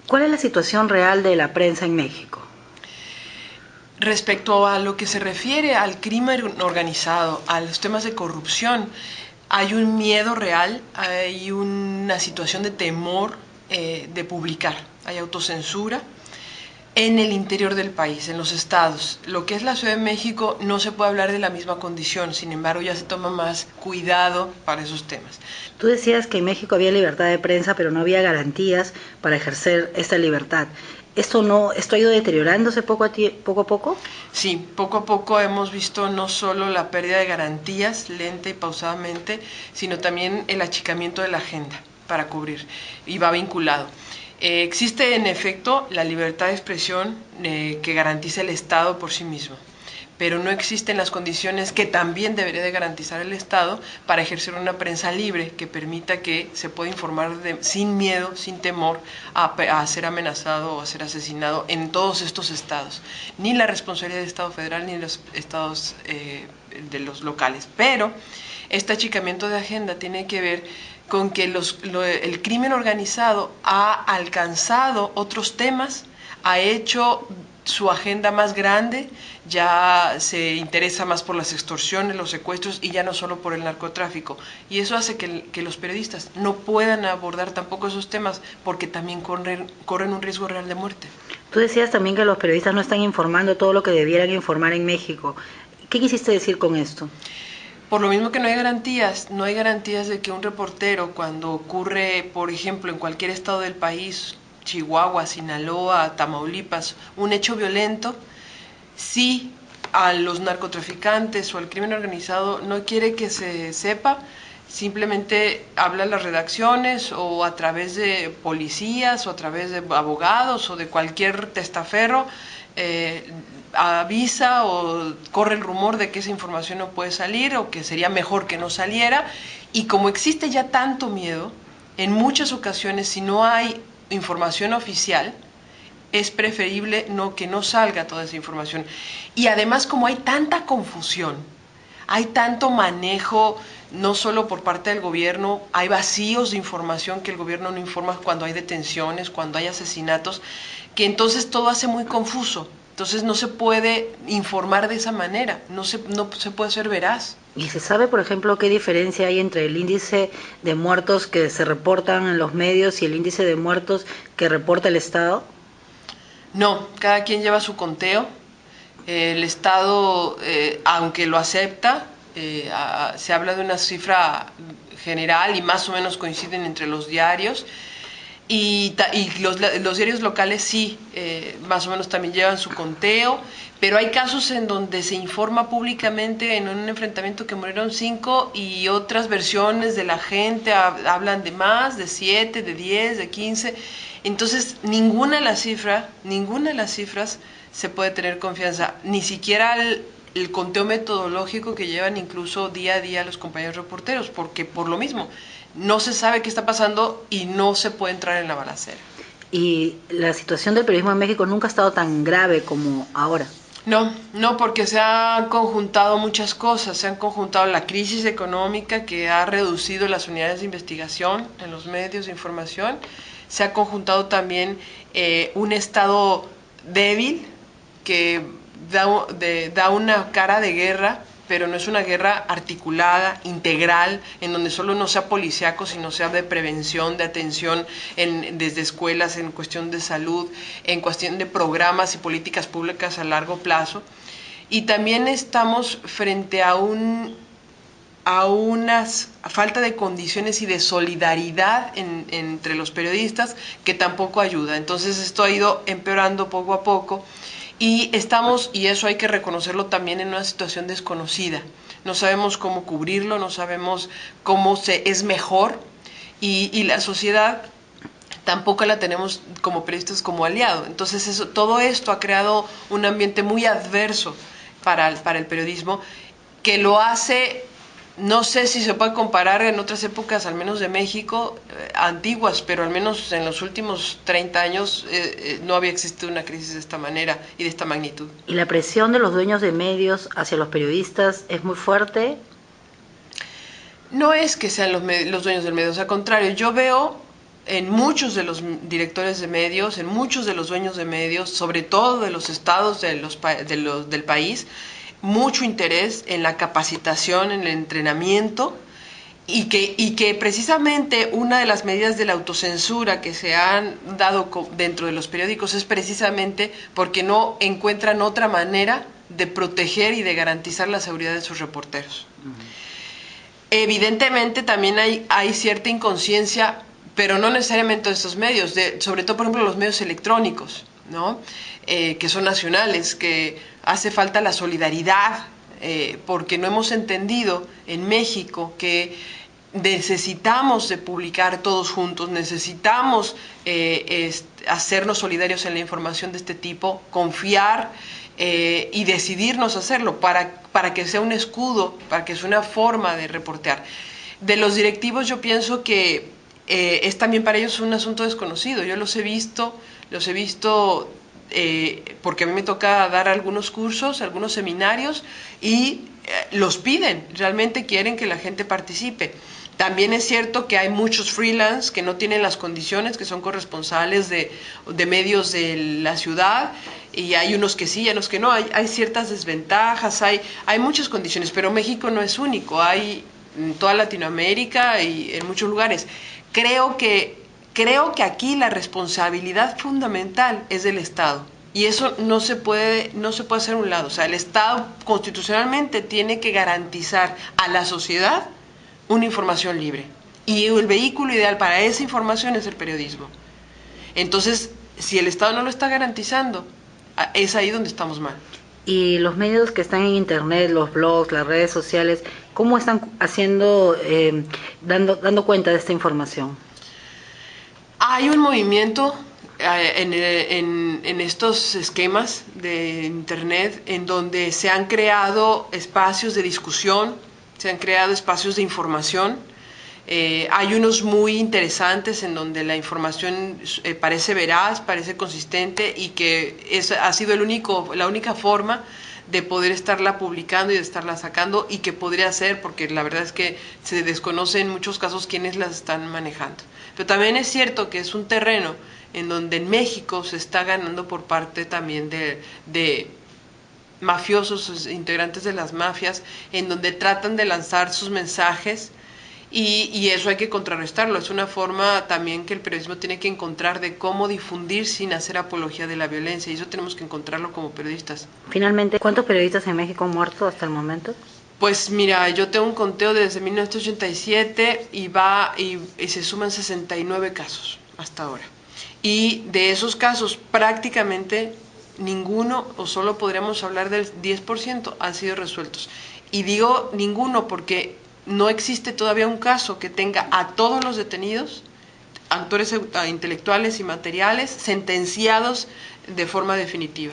¿Cuál es la situación real de la prensa en México? Respecto a lo que se refiere al crimen organizado, a los temas de corrupción, hay un miedo real, hay una situación de temor de publicar, hay autocensura en el interior del país, en los estados. Lo que es la Ciudad de México no se puede hablar de la misma condición, sin embargo ya se toma más cuidado para esos temas. Tú decías que en México había libertad de prensa, pero no había garantías para ejercer esta libertad. ¿Esto ha ido deteriorándose poco a poco? Sí, poco a poco hemos visto no solo la pérdida de garantías, lenta y pausadamente, sino también el achicamiento de la agenda para cubrir, y va vinculado. Existe en efecto la libertad de expresión que garantiza el Estado por sí mismo, pero no existen las condiciones que también debería de garantizar el Estado para ejercer una prensa libre que permita que se pueda informar sin miedo, sin temor a ser amenazado o a ser asesinado en todos estos estados. Ni la responsabilidad del Estado federal ni los estados de los locales. Pero este achicamiento de agenda tiene que ver con que el crimen organizado ha alcanzado otros temas, ha hecho su agenda más grande, ya se interesa más por las extorsiones, los secuestros y ya no solo por el narcotráfico. Y eso hace que los periodistas no puedan abordar tampoco esos temas porque también corren un riesgo real de muerte. Tú decías también que los periodistas no están informando todo lo que debieran informar en México. ¿Qué quisiste decir con esto? Por lo mismo que no hay garantías de que un reportero, cuando ocurre, por ejemplo, en cualquier estado del país, Chihuahua, Sinaloa, Tamaulipas, un hecho violento, si a los narcotraficantes o al crimen organizado no quiere que se sepa, simplemente habla a las redacciones o a través de policías o a través de abogados o de cualquier testaferro, avisa o corre el rumor de que esa información no puede salir o que sería mejor que no saliera. Y como existe ya tanto miedo, en muchas ocasiones si no hay información oficial, es preferible que no salga toda esa información. Y además, como hay tanta confusión, hay tanto manejo, no solo por parte del gobierno, hay vacíos de información que el gobierno no informa cuando hay detenciones, cuando hay asesinatos, que entonces todo hace muy confuso. Entonces no se puede informar de esa manera, no se puede ser veraz. ¿Y se sabe, por ejemplo, qué diferencia hay entre el índice de muertos que se reportan en los medios y el índice de muertos que reporta el Estado? No, cada quien lleva su conteo. El Estado, aunque lo acepta, se habla de una cifra general y más o menos coinciden entre los diarios. Y los diarios locales sí, más o menos también llevan su conteo, pero hay casos en donde se informa públicamente en un enfrentamiento que murieron 5 y otras versiones de la gente hablan de más, de 7, de 10, de 15. Entonces ninguna de las cifras se puede tener confianza, ni siquiera el conteo metodológico que llevan incluso día a día los compañeros reporteros, porque por lo mismo no se sabe qué está pasando y no se puede entrar en la balacera. Y la situación del periodismo en México nunca ha estado tan grave como ahora. No, porque se han conjuntado muchas cosas, se han conjuntado la crisis económica que ha reducido las unidades de investigación en los medios de información, se ha conjuntado también un Estado débil que da una cara de guerra, pero no es una guerra articulada, integral, en donde solo no sea policíaco, sino sea de prevención, de atención desde escuelas, en cuestión de salud, en cuestión de programas y políticas públicas a largo plazo. Y también estamos frente a una falta de condiciones y de solidaridad entre los periodistas que tampoco ayuda. Entonces esto ha ido empeorando poco a poco. Y estamos, y eso hay que reconocerlo también, en una situación desconocida. No sabemos cómo cubrirlo, no sabemos cómo es mejor, y la sociedad tampoco la tenemos como periodistas como aliado. Entonces todo esto ha creado un ambiente muy adverso para el periodismo, que lo hace, no sé si se puede comparar en otras épocas, al menos de México, antiguas, pero al menos en los últimos 30 años no había existido una crisis de esta manera y de esta magnitud. ¿Y la presión de los dueños de medios hacia los periodistas es muy fuerte? No es que sean los dueños del medio, o sea, al contrario, yo veo en muchos de los directores de medios, en muchos de los dueños de medios, sobre todo de los estados del país, mucho interés en la capacitación, en el entrenamiento, y que precisamente una de las medidas de la autocensura que se han dado dentro de los periódicos es precisamente porque no encuentran otra manera de proteger y de garantizar la seguridad de sus reporteros. Evidentemente también hay cierta inconsciencia, pero no necesariamente de estos medios, sobre todo por ejemplo los medios electrónicos, ¿no? Que son nacionales, que hace falta la solidaridad, porque no hemos entendido en México que necesitamos de publicar todos juntos, necesitamos hacernos solidarios en la información de este tipo, confiar y decidirnos hacerlo para que sea un escudo, para que sea una forma de reportear. De los directivos yo pienso que es también para ellos un asunto desconocido. Yo los he visto porque a mí me toca dar algunos cursos, algunos seminarios y los piden, realmente quieren que la gente participe. También es cierto que hay muchos freelance que no tienen las condiciones, que son corresponsales de medios de la ciudad, y hay unos que sí, hay unos que no, hay ciertas desventajas, hay muchas condiciones, pero México no es único, hay en toda Latinoamérica y en muchos lugares. Creo que aquí la responsabilidad fundamental es del Estado. Y eso no se puede hacer a un lado. O sea, el Estado constitucionalmente tiene que garantizar a la sociedad una información libre. Y el vehículo ideal para esa información es el periodismo. Entonces, si el Estado no lo está garantizando, es ahí donde estamos mal. Y los medios que están en internet, los blogs, las redes sociales, ¿cómo están haciendo, dando cuenta de esta información? Hay un movimiento en estos esquemas de internet en donde se han creado espacios de discusión, se han creado espacios de información. Hay unos muy interesantes en donde la información parece veraz, parece consistente y que ha sido la única forma de poder estarla publicando y de estarla sacando, y que podría ser, porque la verdad es que se desconoce en muchos casos quiénes las están manejando. Pero también es cierto que es un terreno en donde en México se está ganando por parte también de mafiosos, integrantes de las mafias, en donde tratan de lanzar sus mensajes. Y eso hay que contrarrestarlo. Es una forma también que el periodismo tiene que encontrar de cómo difundir sin hacer apología de la violencia, y eso tenemos que encontrarlo como periodistas. Finalmente, ¿cuántos periodistas en México han muerto hasta el momento? Pues mira, yo tengo un conteo desde 1987 y se suman 69 casos hasta ahora. Y de esos casos prácticamente ninguno, o solo podríamos hablar del 10%, han sido resueltos. Y digo ninguno porque no existe todavía un caso que tenga a todos los detenidos, autores intelectuales y materiales, sentenciados de forma definitiva.